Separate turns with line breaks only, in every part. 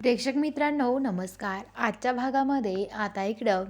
प्रेक्षक मित्रांनो नमस्कार. आजच्या भागामध्ये आता इकडं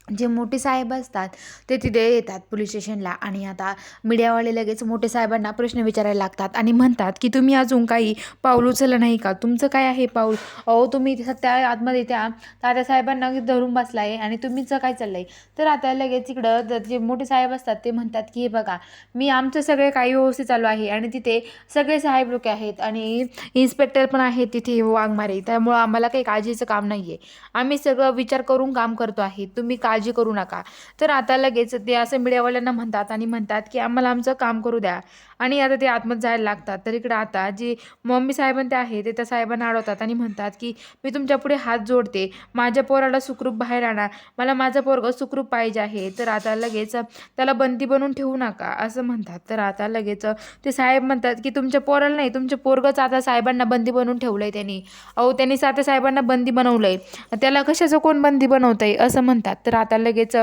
जे मोठे साहेब असतात ते तिथे येतात पोलीस स्टेशनला आणि आता मीडियावाले लगेच मोठे साहेबांना प्रश्न विचारायला लागतात आणि म्हणतात की तुम्ही अजून काही पाऊल उचललं नाही का, तुमचं काय आहे पाऊल? अहो तुम्ही सध्या आतमध्ये त्या तात्यासाहेबांना धरून बसलाय आणि तुम्हीचं काय चाललंय? तर आता लगेच इकडं जे मोठे साहेब असतात ते म्हणतात की हे बघा, मी आमचं सगळे काही व्यवस्थित चालू आहे आणि तिथे सगळे साहेब लोक आहेत आणि इन्स्पेक्टर पण आहेत तिथे वाघमारे, त्यामुळं आम्हाला काही काळजीचं काम नाही आहे. आम्ही सगळं विचार करून काम करतो आहे, तुम्ही काळजी करू नका. तर आता लगेच ते असं मीडियावाल्यांना म्हणतात आणि म्हणतात की आम्हाला आमचं काम करू द्या आणि आता ते आतमध्ये जायला लागतात. तर इकडं आता जी मम्मी साहेबां ते आहे ते त्या साहेबांना अडवतात आणि म्हणतात की मी तुमच्या पुढे हात जोडते, माझ्या पोराला सुखरूप बाहेर आणा, मला माझं पोरगं सुखरूप पाहिजे आहे. तर आता लगेच त्याला बंदी बनवून ठेवू नका असं म्हणतात. तर आता लगेच ते साहेब म्हणतात की तुमच्या पोराला नाही, तुमच्या पोरगंच आता साहेबांना बंदी बनवून ठेवलंय त्यांनी. अहो त्यांनी सात्या साहेबांना बंदी बनवलंय, त्याला कशाचं कोण बंदी बनवतंय असं म्हणतात. तर आता लगेच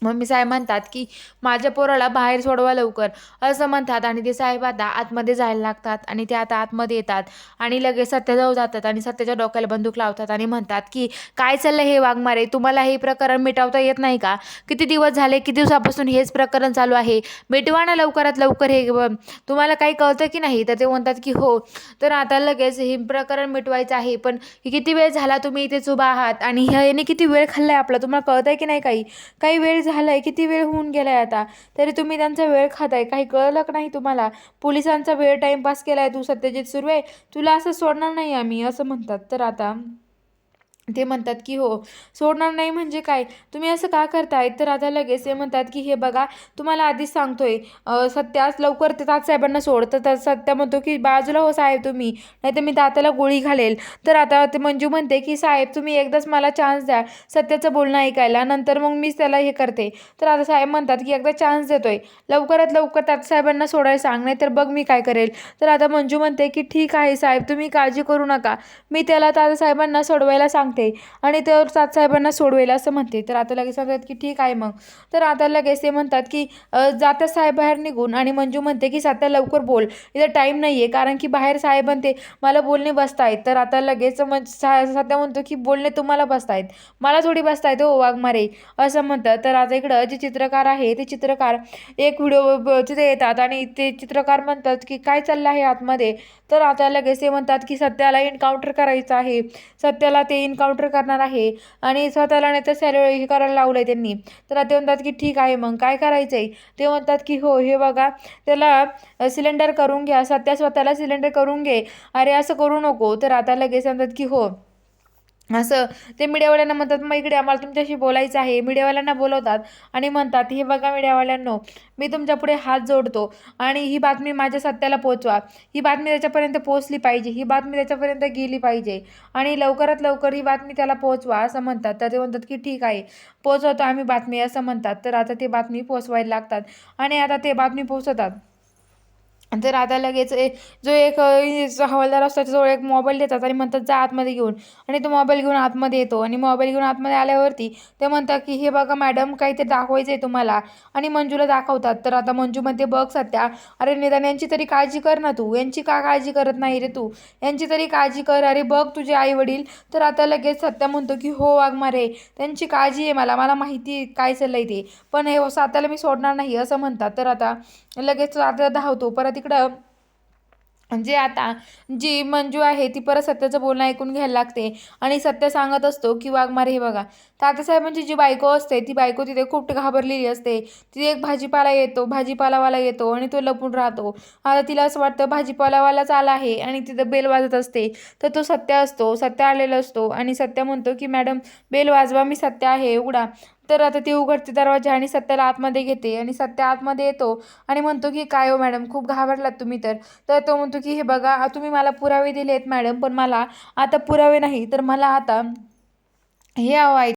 मम्मी साहेब म्हणतात की माझ्या पोराला बाहेर सोडवा लवकर असं म्हणतात आणि ते साहेब आता आतमध्ये जायला लागतात आणि ते आता आतमध्ये येतात आणि लगेच सत्याजवळ जातात आणि सत्याच्या डोक्याला बंदूक लावतात आणि म्हणतात की काय चाललंय हे वाघमारे, तुम्हाला हे प्रकरण मिटवता येत नाही का? किती दिवस झाले, किती दिवसापासून हेच प्रकरण चालू आहे, मिटवा ना लवकरात लवकर हे तुम्हाला काही कळतं की नाही? तर ते म्हणतात की हो. तर आता लगेच हे प्रकरण मिटवायचं आहे, पण किती वेळ झाला तुम्ही इथेच उभा आहात आणि ह्याने किती वेळ खाल्लाय आपला, तुम्हाला कळतंय की नाही? काही काही वेळ झालाय, किती वेळ होऊन गेलाय आता, तरी तुम्ही त्यांचा वेळ खाताय, काही कळलं का नाही तुम्हाला? पोलिसांचा वेळ टाइमपास केलाय तू सत्यजित सुर्वे, तुला असं सोडणार नाही आम्ही असं म्हणतात. तर आता ते म्हणतात की हो, सोडणार नाही म्हणजे काय, तुम्ही असं का करताय? तर आता लगेच ते म्हणतात की हे बघा, तुम्हाला आधीच सांगतोय, सत्य आज लवकर ते तात्यासाहेबांना सोड. तर सत्य म्हणतो की बाजूला हो साहेब तुम्ही, नाही तर मी दाताला गोळी घालेल. तर आता ते मंजू म्हणते की साहेब तुम्ही एकदाच मला चान्स द्या सत्याचं बोलणं ऐकायला, नंतर मग मीच त्याला हे करते. तर आता साहेब म्हणतात की एकदा चान्स देतोय, लवकरात लवकर तात्यासाहेबांना सोडायला सांग, नाही तर बघ मी काय करेल. तर आता मंजू म्हणते की ठीक आहे साहेब, तुम्ही काळजी करू नका, मी त्याला तात्यासाहेबांना सोडवायला सांगते आणि तर साहेबांना सोडवेल असं म्हणते. तर आता लगेच सांगतात की ठीक आहे मग. तर आता लगेच ते म्हणतात की जातात साहेब बाहेर निघून आणि मंजू म्हणते की सध्या लवकर बोल, इथं टाईम नाहीये, कारण की बाहेर साहेब म्हणते मला बोलणे बसतायत. तर आता लगेच सध्या म्हणतो की बोलणे तुम्हाला बसतायत, मला थोडी बसतायत हो वाघमारे असं म्हणतात. तर आता इकडं जे चित्रकार आहे ते चित्रकार एक व्हिडिओ तिथे येतात आणि ते चित्रकार म्हणतात की काय चाललं आहे आतमध्ये. तर आता लगेच ते म्हणतात की सत्याला एन्काउंटर करायचं आहे, सत्याला ते एन्काउंटर करणार आहे आणि स्वतःला नाही तर हे करायला लावलंय त्यांनी. तर ते म्हणतात की ठीक आहे मग काय करायचंय? ते म्हणतात की हो हे बघा, त्याला सिलेंडर करून घ्या, सत्या स्वतःला सिलेंडर करून घे, अरे असं करू नको. तर आता लगेच म्हणतात की हो असं. ते मीडियावाल्यांना म्हणतात मग इकडे आम्हाला तुमच्याशी बोलायचं आहे. मीडियावाल्यांना बोलवतात आणि म्हणतात हे बघा मीडियावाल्यांनो, मी तुमच्या पुढे हात जोडतो आणि ही बातमी माझ्या सत्याला पोहोचवा, ही बातमी त्याच्यापर्यंत पोहोचली पाहिजे, ही बातमी त्याच्यापर्यंत गेली पाहिजे आणि लवकरात लवकर ही बातमी त्याला पोहोचवा असं म्हणतात. तर ते म्हणतात की ठीक आहे, पोहोचवतो आम्ही बातमी असं म्हणतात. तर आता ते बातमी पोहोचवायला लागतात आणि आता ते बातमी पोहोचवतात. तर आता लगेच जो एक हवालदार असतो त्याच्याजवळ एक मोबाईल देतात आणि म्हणतात जा आतमध्ये घेऊन, आणि तो मोबाईल घेऊन आतमध्ये येतो आणि मोबाईल घेऊन आतमध्ये आल्यावरती ते म्हणतात की हे बघा मॅडम, काहीतरी दाखवायचं आहे तुम्हाला, आणि मंजूला दाखवतात. तर आता मंजू म्हणते बघ सत्या, अरे निदान यांची तरी काळजी कर ना तू, यांची का काळजी करत नाही रे तू, यांची तरी काळजी कर, अरे बघ तुझे आई वडील. तर आता लगेच सत्या म्हणतो की हो वाघमारे, त्यांची काळजी आहे मला, मला माहिती काय चाललंय ते, पण हे सात्याला मी सोडणार नाही असं म्हणतात. तर आता लगेच आता धावतो परत इकडं. म्हणजे आता जी मंजू आहे ती परत सत्याचं बोलणं ऐकून घ्यायला लागते आणि सत्य सांगत असतो की वाघमारे हे बघा, तात्यासाहेबांची जी बायको असते ती बायको तिथे खूप घाबरलेली असते. तिथे एक भाजीपालावाला येतो आणि तो लपून राहतो. आता तिला असं वाटतं भाजीपालावालाच आला आहे आणि तिथं बेल वाजत असते. तर तो सत्य असतो, सत्य आलेला असतो आणि सत्य म्हणतो की मॅडम बेल वाजवा, मी सत्य आहे, उघडा. तर आता ती उघडते दरवाजा आणि सत्याला आतमध्ये घेते आणि सत्य आतमध्ये येतो आणि म्हणतो की काय हो मॅडम, खूप घाबरलात तुम्ही तर. तर तो म्हणतो की हे बघा, तुम्ही मला पुरावे दिलेत मॅडम, पण मला आता पुरावे नाही, तर मला आता हे हवं आहे,